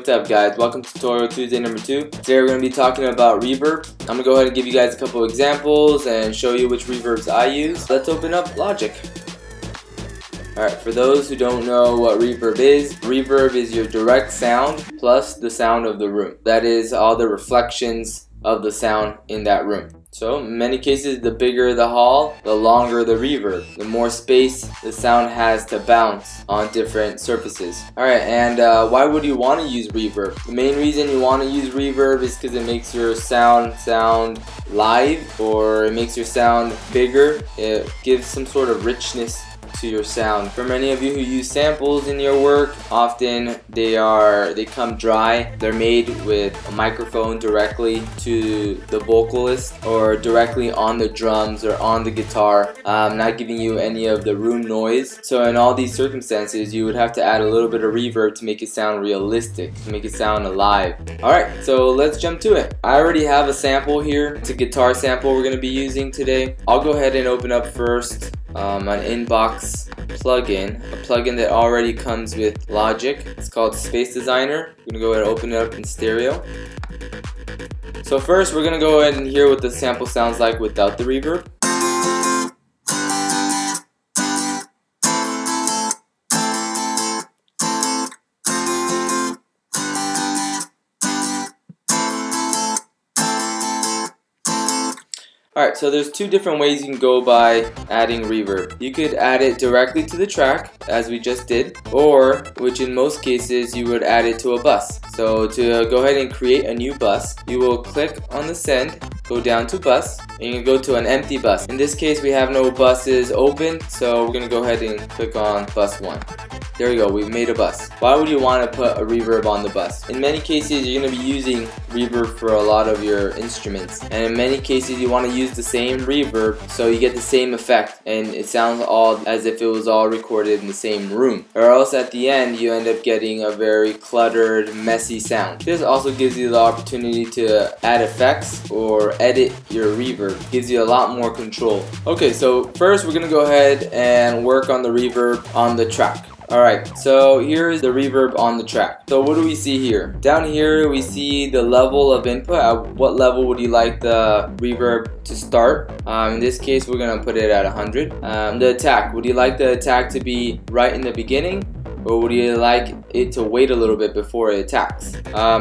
what's up guys? Welcome to Tutorial Tuesday number 2. Today we're going to be talking about reverb. I'm going to go ahead and give you guys a couple examples and show you which reverbs I use. Let's open up Logic. Alright, for those who don't know what reverb is your direct sound plus the sound of the room. That is all the reflections of the sound in that room. So in many cases, the bigger the hall, the longer the reverb. The more space the sound has to bounce on different surfaces. Alright, and why would you want to use reverb? The main reason you want to use reverb is because it makes your sound live, or it makes your sound bigger. It gives some sort of richness to your sound. For many of you who use samples in your work, often they come dry. They're made with a microphone directly to the vocalist or directly on the drums or on the guitar, not giving you any of the room noise. So in all these circumstances, you would have to add a little bit of reverb to make it sound realistic, to make it sound alive. Alright, so let's jump to it. I already have a sample here. It's a guitar sample we're going to be using today. I'll go ahead and open up first an inbox plugin, a plugin that already comes with Logic. It's called Space Designer. We're gonna go ahead and open it up in stereo. So first we're gonna go ahead and hear what the sample sounds like without the reverb. Alright, so there's two different ways you can go by adding reverb. You could add it directly to the track, as we just did, or, which in most cases, you would add it to a bus. So to go ahead and create a new bus, you will click on the send, go down to bus, and you can go to an empty bus. In this case, we have no buses open, so we're going to go ahead and click on bus 1. There we go, we've made a bus. Why would you want to put a reverb on the bus? In many cases, you're going to be using reverb for a lot of your instruments. And in many cases, you want to use the same reverb so you get the same effect and it sounds all as if it was all recorded in the same room. Or else at the end, you end up getting a very cluttered, messy sound. This also gives you the opportunity to add effects or edit your reverb. Gives you a lot more control. Okay, so first we're going to go ahead and work on the reverb on the track. Alright, so here is the reverb on the track. So what do we see here? Down here we see the level of input. At what level would you like the reverb to start? In this case we're going to put it at 100. The attack, would you like the attack to be right in the beginning? Or would you like it to wait a little bit before it attacks?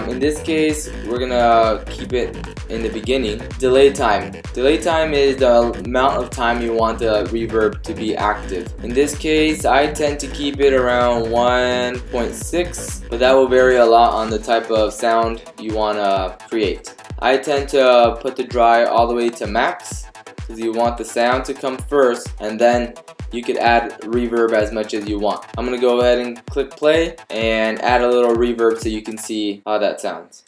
In this case, we're gonna keep it in the beginning. Delay time. Delay time is the amount of time you want the reverb to be active. In this case, I tend to keep it around 1.6, but that will vary a lot on the type of sound you wanna create. I tend to put the dry all the way to max, because you want the sound to come first, and then you could add reverb as much as you want. I'm going to go ahead and click play and add a little reverb so you can see how that sounds.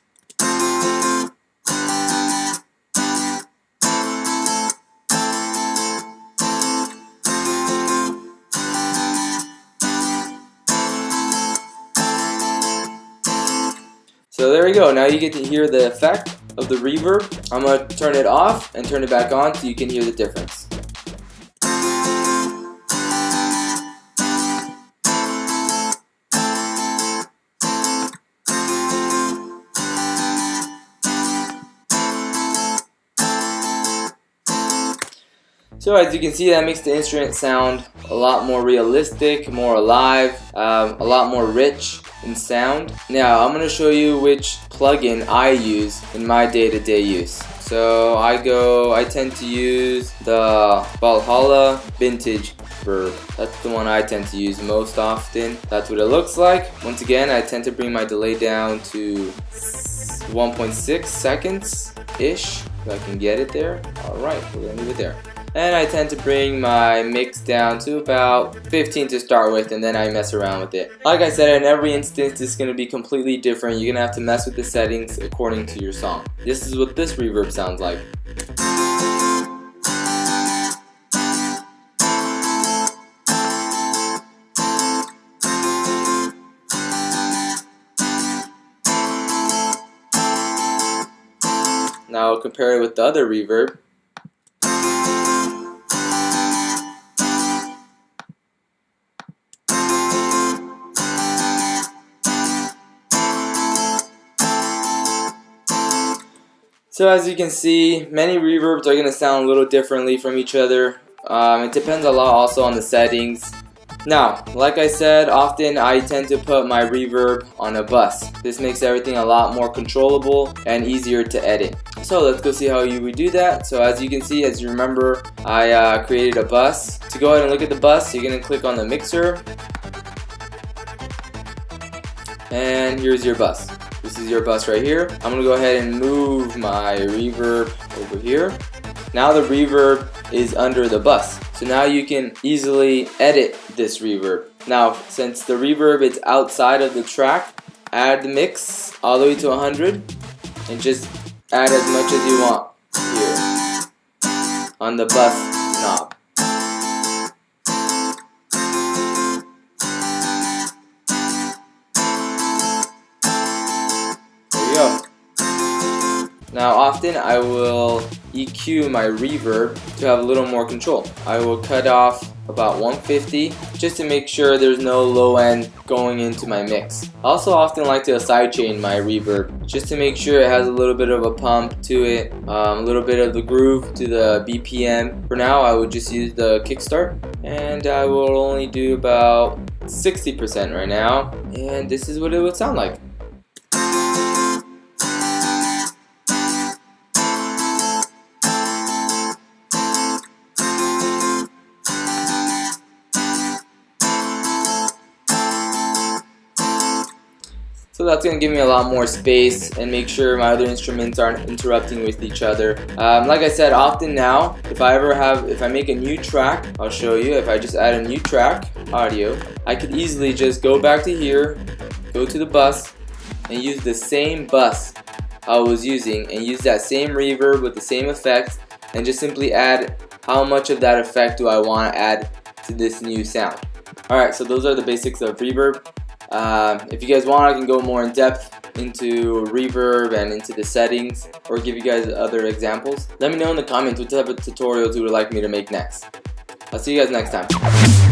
So there we go. Now you get to hear the effect of the reverb. I'm going to turn it off and turn it back on so you can hear the difference. So as you can see, that makes the instrument sound a lot more realistic, more alive, a lot more rich in sound. Now I'm going to show you which plugin I use in my day-to-day use. So I tend to use the Valhalla Vintage Verb. That's the one I tend to use most often. That's what it looks like. Once again, I tend to bring my delay down to 1.6 seconds-ish, if I can get it there. Alright, we're going to leave it there. And I tend to bring my mix down to about 15 to start with, and then I mess around with it. Like I said, in every instance it's going to be completely different. You're going to have to mess with the settings according to your song. This is what this reverb sounds like. Now I'll compare it with the other reverb. So as you can see, many reverbs are going to sound a little differently from each other. It depends a lot also on the settings. Now, like I said, often I tend to put my reverb on a bus. This makes everything a lot more controllable and easier to edit. So let's go see how you would do that. So as you can see, as you remember, I created a bus. To go ahead and look at the bus, you're going to click on the mixer. And here's your bus. This is your bus right here. I'm gonna go ahead and move my reverb over here. Now the reverb is under the bus. So now you can easily edit this reverb. Now, since the reverb is outside of the track, add the mix all the way to 100 and just add as much as you want here on the bus knob. Now often I will EQ my reverb to have a little more control. I will cut off about 150 just to make sure there's no low end going into my mix. I also often like to sidechain my reverb just to make sure it has a little bit of a pump to it, a little bit of the groove to the BPM. For now I would just use the kickstart, and I will only do about 60% right now, and this is what it would sound like. So that's going to give me a lot more space and make sure my other instruments aren't interrupting with each other. Like I said, often now, if I make a new track, I'll show you. If I just add a new track, audio, I could easily just go back to here, go to the bus, and use the same bus I was using, and use that same reverb with the same effects, and just simply add how much of that effect do I want to add to this new sound. Alright, so those are the basics of reverb. If you guys want, I can go more in depth into reverb and into the settings, or give you guys other examples. Let me know in the comments what type of tutorials you would like me to make next. I'll see you guys next time.